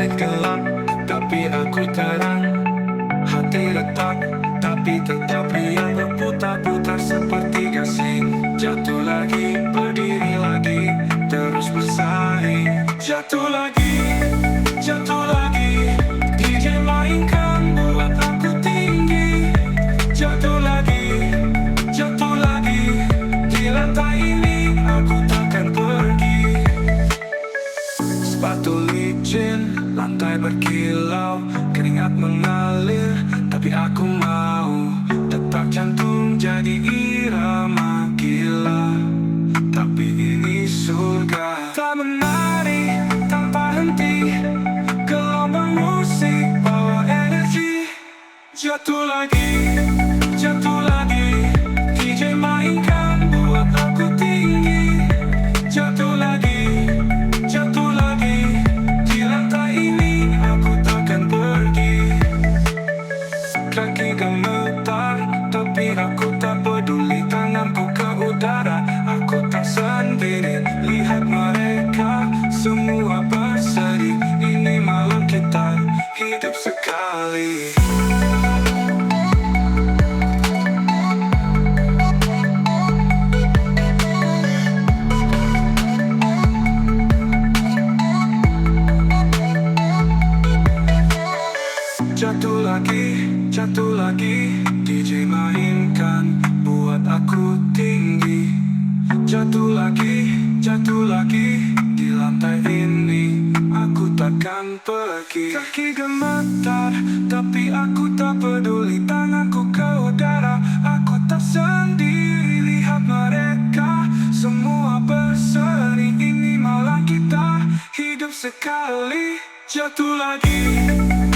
Langit gelap, tapi aku terang. Hati retak, tapi tetap riang. Berputar-putar seperti gasing. Jatuh lagi, berdiri lagi, terus bersaing. Jatuh lagi, jatuh lagi. DJ mainkan buat aku tinggi. Jatuh lagi, jatuh lagi. Di lantai ini aku takkan pergi. Sepatu licin, lantai berkilau, keringat mengalir, tapi aku mau. Detak jantung jadi irama gila, tapi ini surga. Tak menari tanpa henti, gelombang musik bawa energi. Jatuh lagi, jatuh lagi. DJ mainkan buat aku tinggi. Jatuh lagi, jatuh lagi. Di lantai ini aku takkan pergi. Kaki gemetar, tapi aku tak peduli. Tanganku ke udara, aku tak sendiri. Lihat mereka semua berseri. Ini malam kita hidup sekali. Jatuh lagi, jatuh lagi. DJ mainkan buat aku tinggi. Jatuh lagi, jatuh lagi. Di lantai ini aku takkan pergi. Kaki gemetar, tapi aku tak peduli. Tanganku ke udara, aku tak sendiri. Lihat mereka semua berseri. Ini malam kita hidup sekali. Jatuh lagi,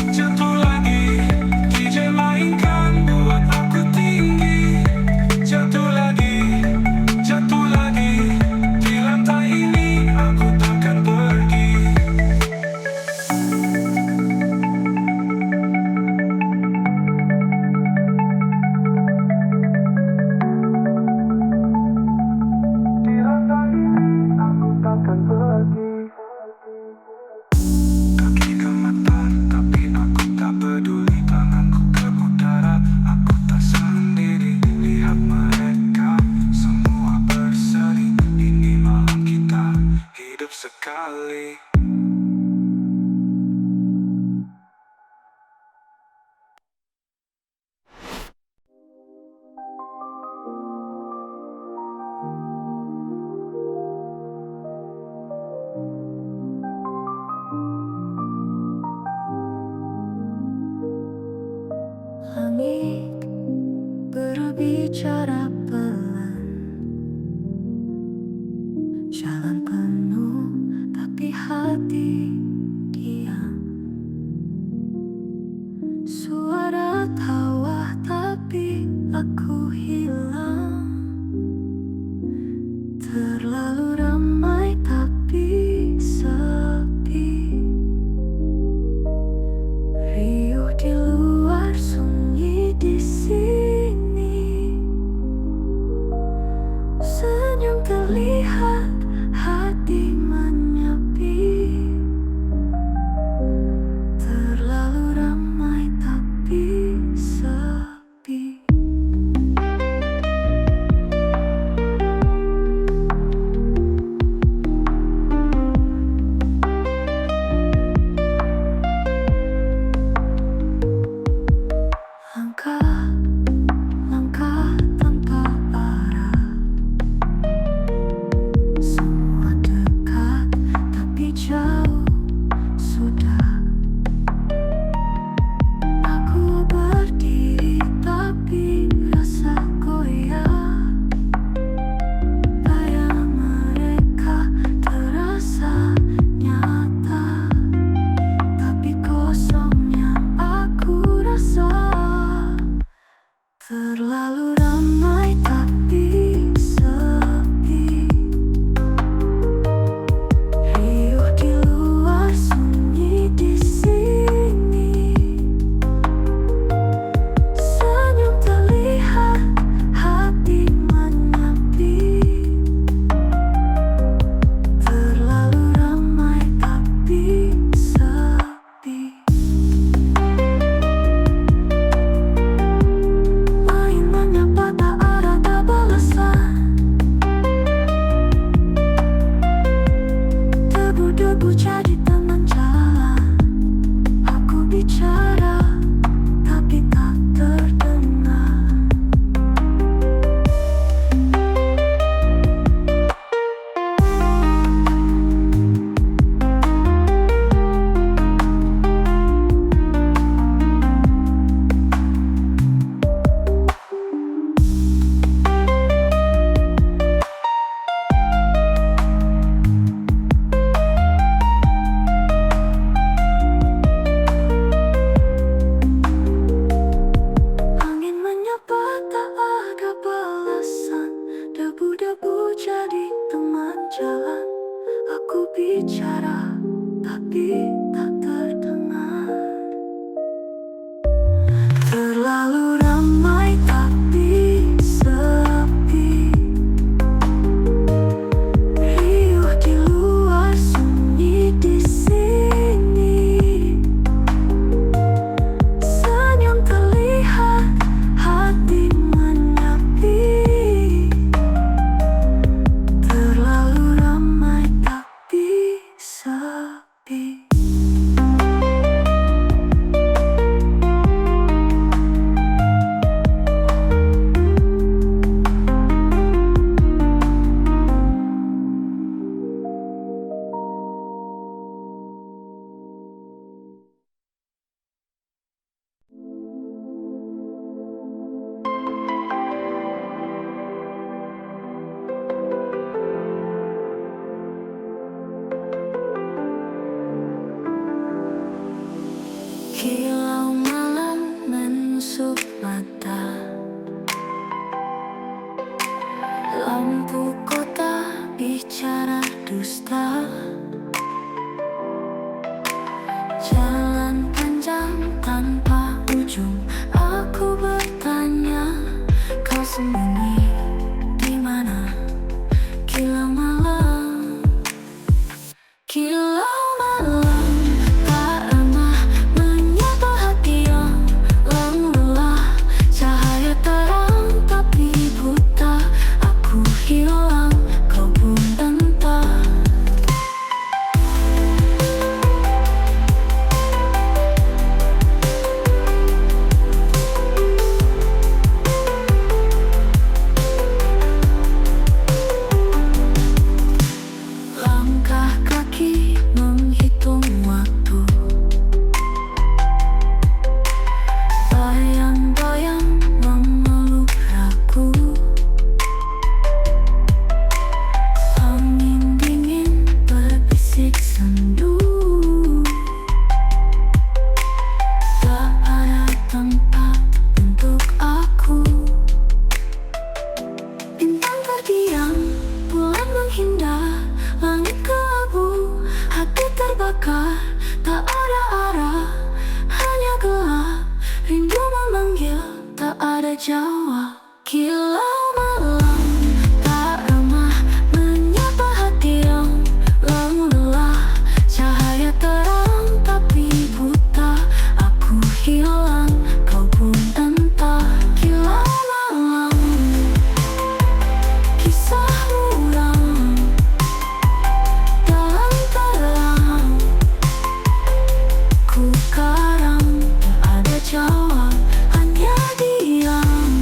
jatuh lagi. DJ mainkan buat aku tinggi. Jatuh lagi, jatuh lagi. Di lantai ini aku takkan pergi. Di lantai ini aku takkan pergi. Kaki gemetar, tapi aku tak peduli. Tanganku ke udara, aku tak sendiri. Lihat mereka semua berseri. Ini malam kita hidup sekali. Langit berbicara pelan, jalan penuh tapi hati diam. Suara tawa tapi aku hilang. Terlalu ramai tapi sepi. Riuh di luar, sunyi di sini. Kilau malam menusuk mata, lampu kota bicara dusta. Jalan panjang tanpa ujung, aku bertanya, kau sembunyi di mana? Kilau malam, kilau malam, tak ramah menyapa hati yang lelah. Cahaya terang tapi buta, aku hilang, kau pun entah. Langkah kaki menghitung waktu, bayang-bayang memeluk ragu. Angin dingin berbisik sendu, tak ada tempat untuk aku. Bintang terdiam, bulan menghindar, langit kelabu, hati terbakar. Tak ada arah, hanya gelap, rindu memanggil, tak ada jawab. Kilau malam, tak ramah menyapa hati yang lelah. Cahaya terang tapi buta, aku hilang, kau pun entah. Kilau malam, kisah muram dalam terang, ku karam, tak ada jawab, hanya diam.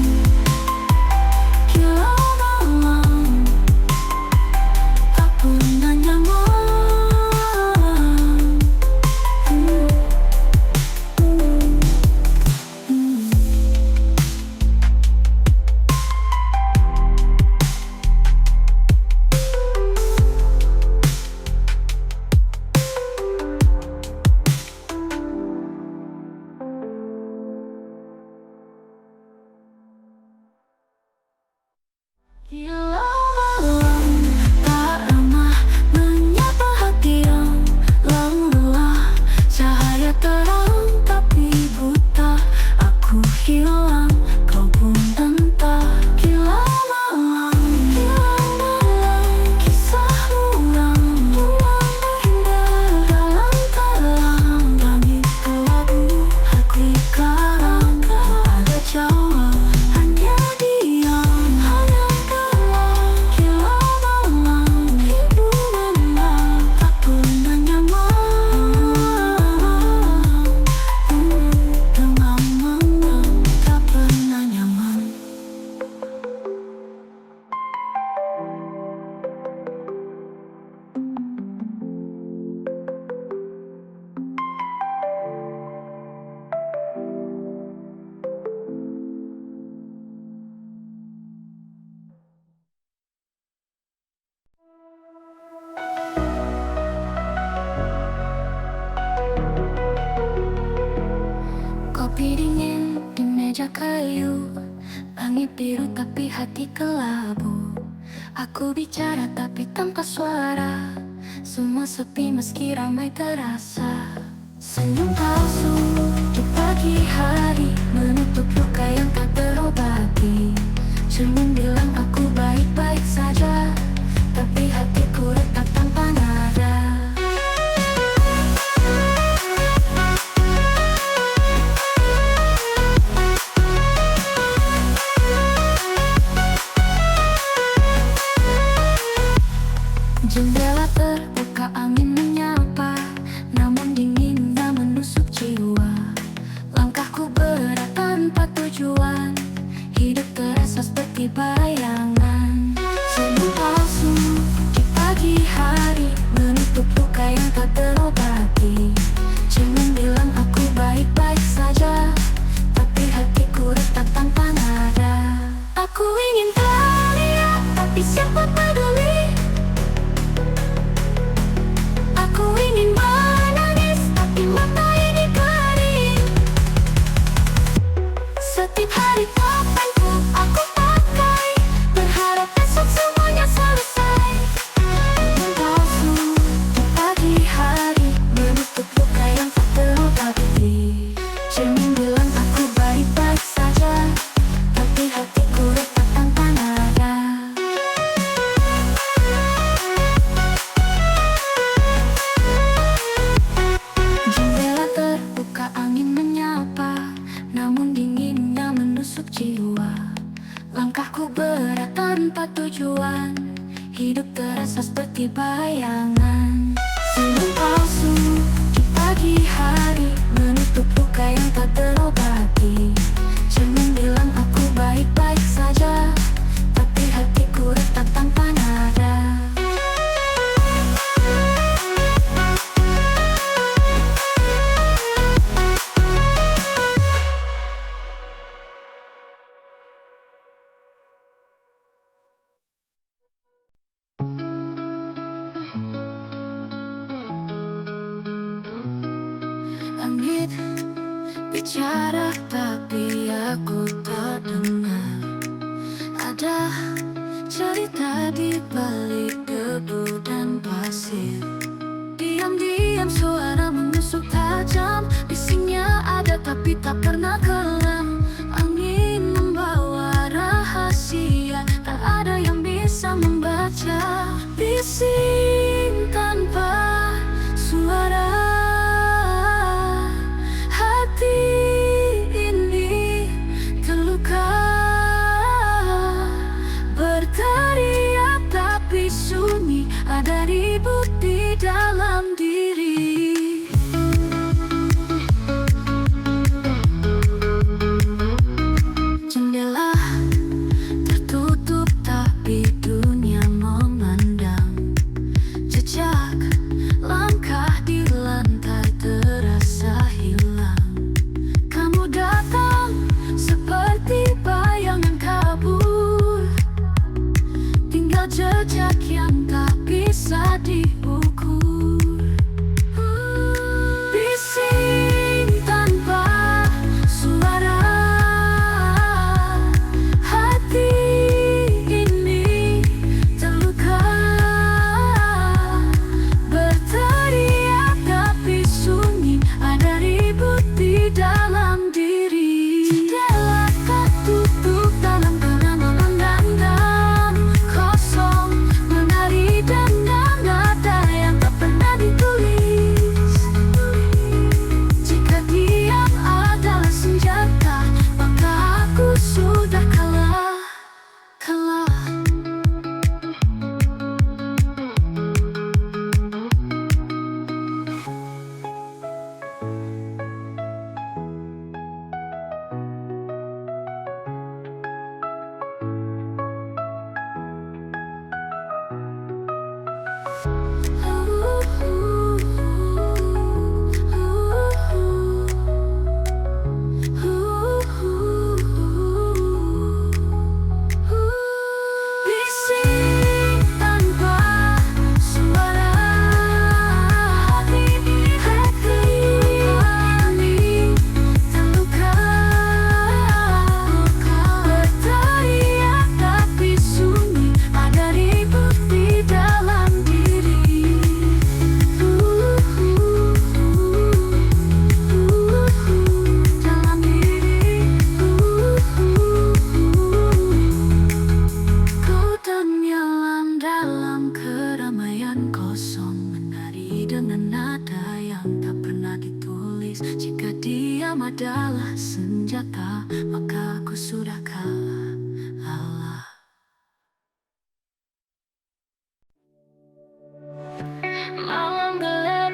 Kilau malam, tak pernah nyaman. Kilau malam, tak ramah menyapa hati yang lelah. Cahaya terang tapi buta, aku hilang, kau pun entah. Kilau malam, kisah muram menghindar dalam terang, langit kelabu, hati karam, tak ada jawab, hanya diam. Hanya gelap, kilau malam, ibu mama, tak pernah nyaman. Tengah malam, tak pernah nyaman. Kopi dingin di meja kayu, langit biru tapi hati kelabu. Aku bicara tapi tanpa suara, semua sepi meski ramai terasa. Senyum palsu di pagi hari menutup luka yang tak terobati. Cermin bilang aku baik-baik saja, tapi hatiku retak tanpa nada. Jendela terbuka, angin menyapa, namun dinginnya menusuk Langit bicara tapi aku tak dengar. Ada cerita di balik debu dan pasir. Diam-diam suara menusuk tajam. Bisingnya ada tapi tak pernah kelam. Angin membawa rahasia, tak ada yang bisa membaca. Bising tanpa suara. Hati ini terluka, berteriak tapi sunyi. Ada ribut di dalam diri. Jendela tertutup tapi dunia memandang. Jejak langkah di lantai terasa hilang. Kamu datang seperti bayangan kabur. Tinggal jejak yang tak bisa diukur. Bising tanpa suara. Hati ini terluka, berteriak tapi sunyi. Ada ribut di dalam diri. Jendela tertutup dalam kenangan dan kosong, menari dan nada yang tak pernah ditulis. Jika diam adalah senjata, maka aku sudah kalah. Bising tanpa suara. Hati ini terluka, berteriak tapi sunyi. Ada ribut di dalam diri. Dalam diri. Ku tenggelam dalam keramaian kosong, menari dengan nada yang tak pernah ditulis. Jika diam adalah senjata, maka aku sudah kalah. Malam gelap,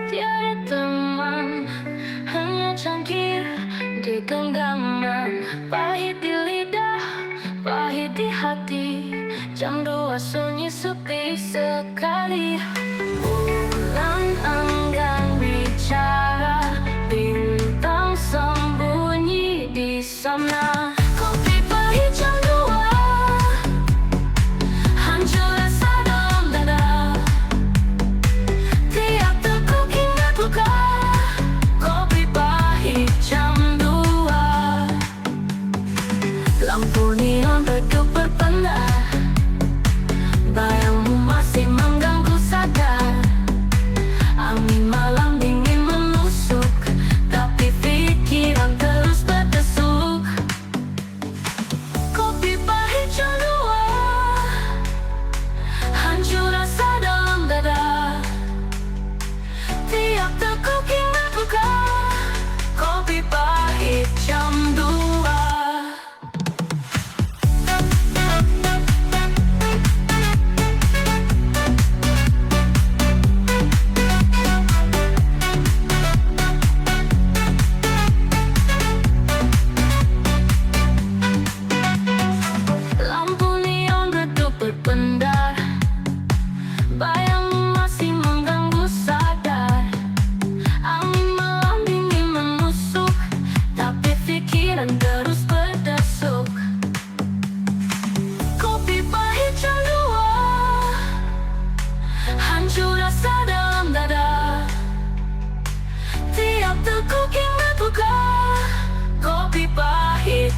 tiada teman, hanya cangkir di genggaman. Pahit di lidah, pahit di hati. Jam 2 sunyi sepi sekali. Bulan enggan bicara, bintang sembunyi di sana. Kopi pahit jam 2, hancur rasa dalam dada. Tiap teguk ingat luka. Kopi pahit jam 2. Lampu neon redup berpendar. Bayangmu masih mengganggu sadar.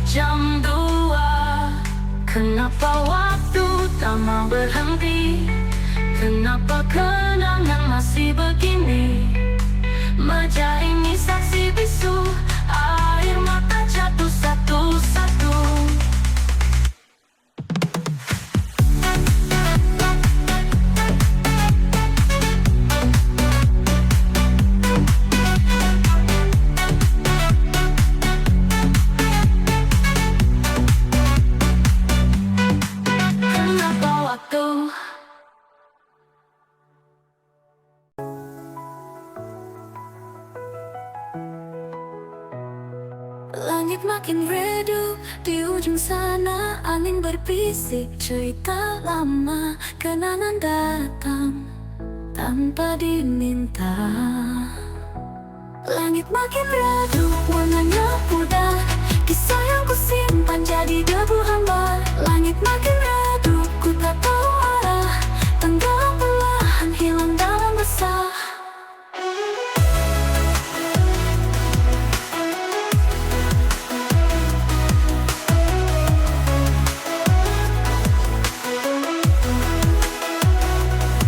jam 2. Kenapa waktu tak mau berhenti? Kenapa kenangan masih begini? Meja ini saksi bisu, air mata jatuh satu-satu. Kenapa waktu? Langit makin redup, di ujung sana angin berbisik cerita lama. Kenangan datang tanpa diminta. Langit makin redup, warnanya pudar. Kisah yang kusimpan jadi debu hambar. Langit makin redup, ku tak tahu arah. Tenggelam perlahan, hilang dalam resah.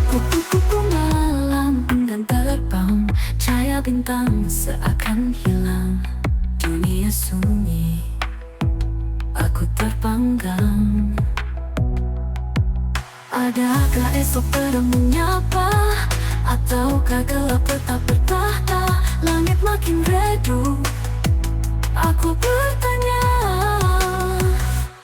Kupu-kupu malam enggan terbang, cahaya bintang seakan hilang. Dunia sunyi, aku terpanggang. Adakah esok terang menyapa? Ataukah gelap tetap bertahta? Langit makin redup, aku bertanya.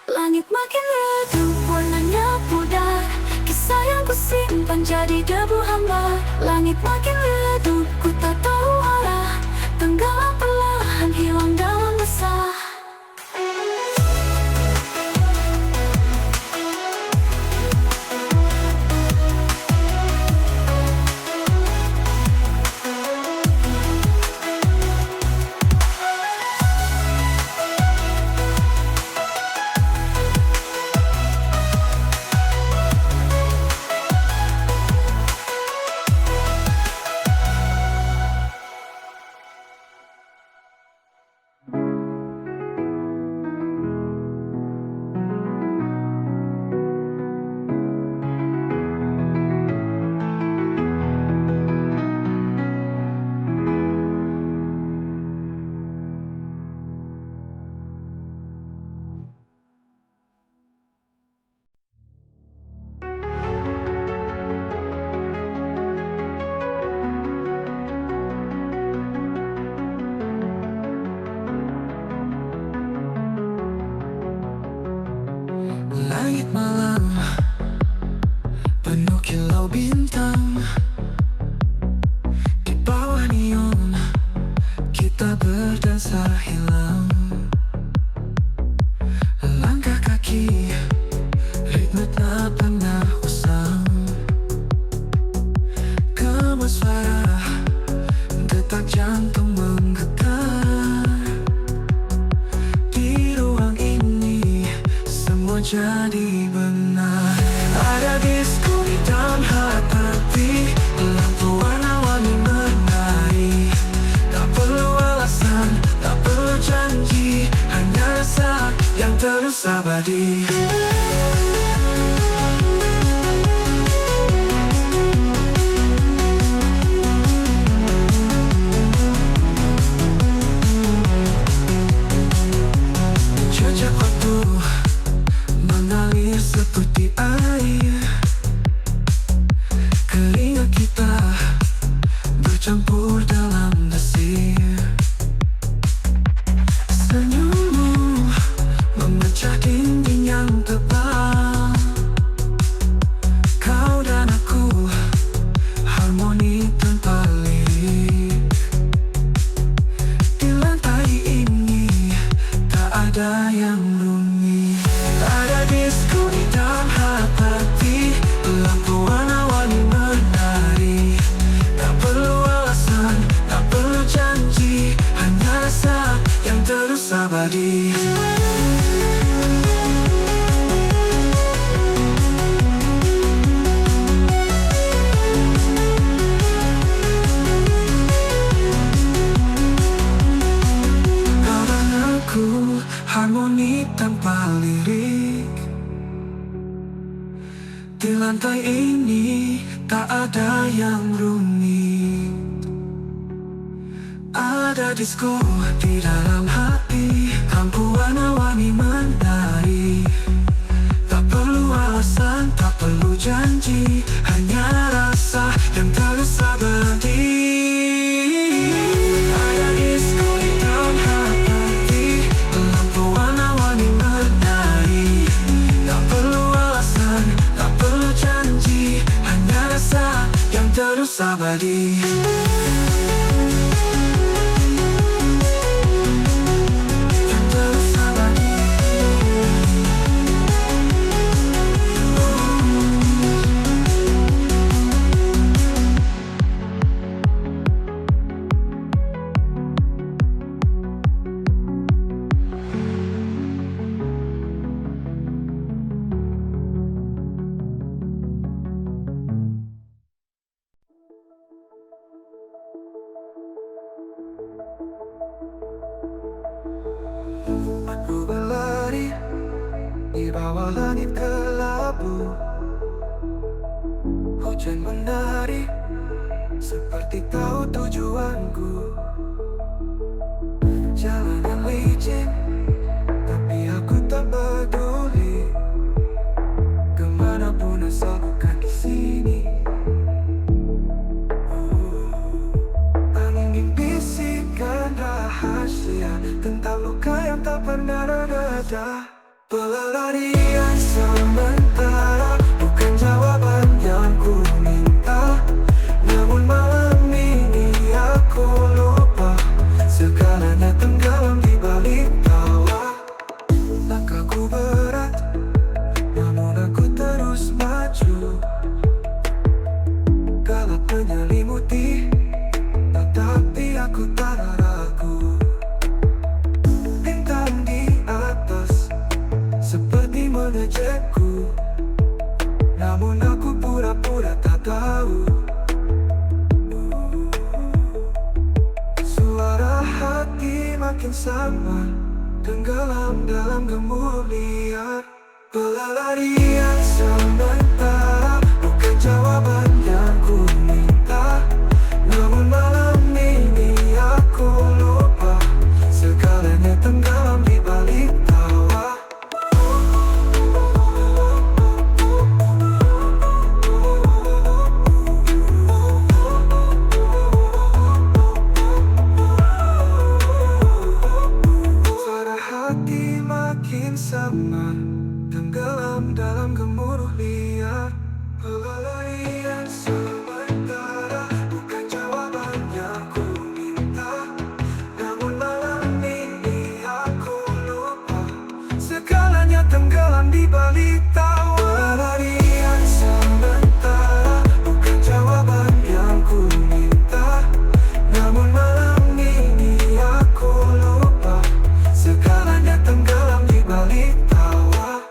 Langit makin redup, warnanya pudar. Kisah yang kusimpan jadi debu hambar. Langit makin redup, ku tak tahu arah. Tenggelam perlahan, hilang dalam resah. Langit malam penuh kilau bintang. Di bawah neon kita berdansa hilang. Langkah kaki ritme tak pernah usang. Gemas suara detak jantung menggetar. Di ruang ini semua jadi benar. Ada disco di dalam hati, lampu warna-warni menari. Tak perlu alasan, tak perlu janji, hanya rasa yang terus abadi. Jejak waktu mengalir seperti air. Keringat kita bercampur dalam desir. Senyummu memecah dinding yang tebal. Kau dan aku harmoni tanpa lirik. Di lantai ini tak ada yang rumit. Ada disco di dalam hati, lampu warna-warni menari. Tak perlu alasan, tak perlu janji, hanya rasa yang terus abadi. Kau dan aku harmoni Di lantai ini tak ada yang rumit. Ada disko di dalam hati, lampu warna-warni menari. Tak perlu alasan, tak perlu janji, hanya rasa yang terus abadi. Ada disko di dalam hati, lampu warna-warni menari. Tak perlu alasan, tak perlu janji, hanya rasa yang terus abadi. Aku berlari di bawah langit kelabu. Hujan menari seperti tahu tujuanku. Jalanan licin, tapi aku tak peduli. Kemanapun asal bukan di sini. Angin bisikan rahasia tentang luka yang tak pernah reda. Pelarian sementara bukan jawaban yang ku minta. Namun malam ini aku lupa, segalanya tenggelam di balik tawa. Langkahku berat, namun aku terus maju. Gelap menyelimuti, tetapi aku tak ragu. Bintang di atas seperti mengejekku, namun aku pura-pura tak tahu. Suara hati makin samar, tenggelam dalam gemuruh liar. Pelarian sementara bukan jawaban yang ku minta. Namun malam ini aku lupa, segalanya tenggelam di balik tawa. Suara hati makin samar, tenggelam dalam gemuruh liar. Pelarian sementara bukan jawaban yang ku minta. Namun malam ini aku lupa, segalanya tenggelam di balik tawa. Pelarian sementara bukan jawaban yang ku minta. Namun malam ini aku lupa, segalanya tenggelam di balik tawa.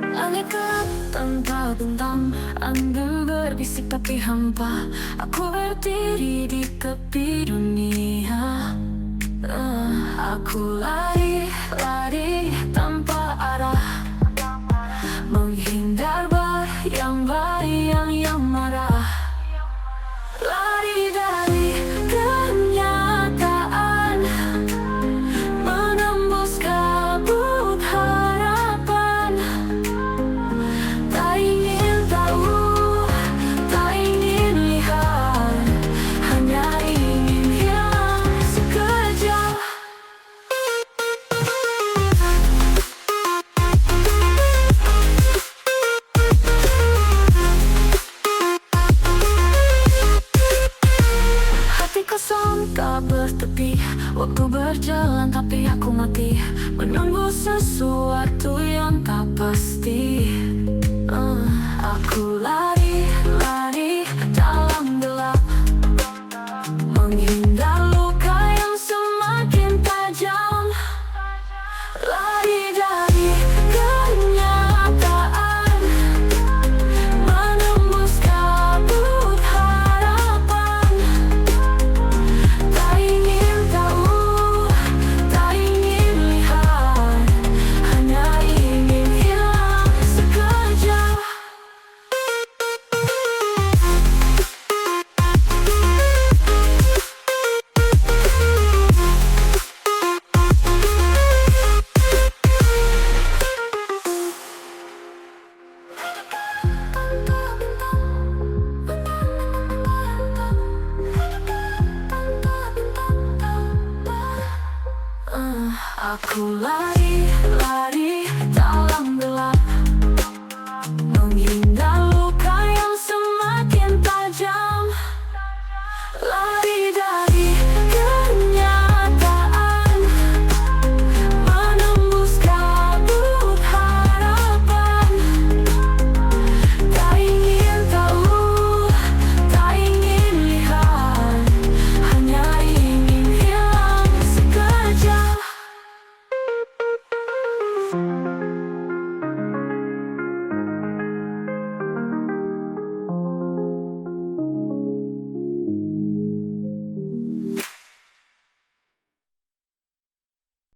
Langit gelap tanpa bintang, angin berbisik tapi hampa. Aku berdiri di tepi dunia. Aku lari tanpa arah, menghindar bayang-bayang yang marah. Lari dari kenyataan, menembus kabut harapan. Tak ingin tahu, tak ingin lihat, hanya ingin hilang sekejap. Waktu berjalan tapi aku mati, menunggu sesuatu yang tak pasti. Aku lari, lari dalam gelap, menghindar luka yang semakin tajam. Lari dari kenyataan, menembus kabut harapan. Tak ingin tahu, tak ingin lihat, hanya ingin hilang sekejap. Aku lari, lari dalam gelap, menghindar luka yang semakin tajam. Lari dari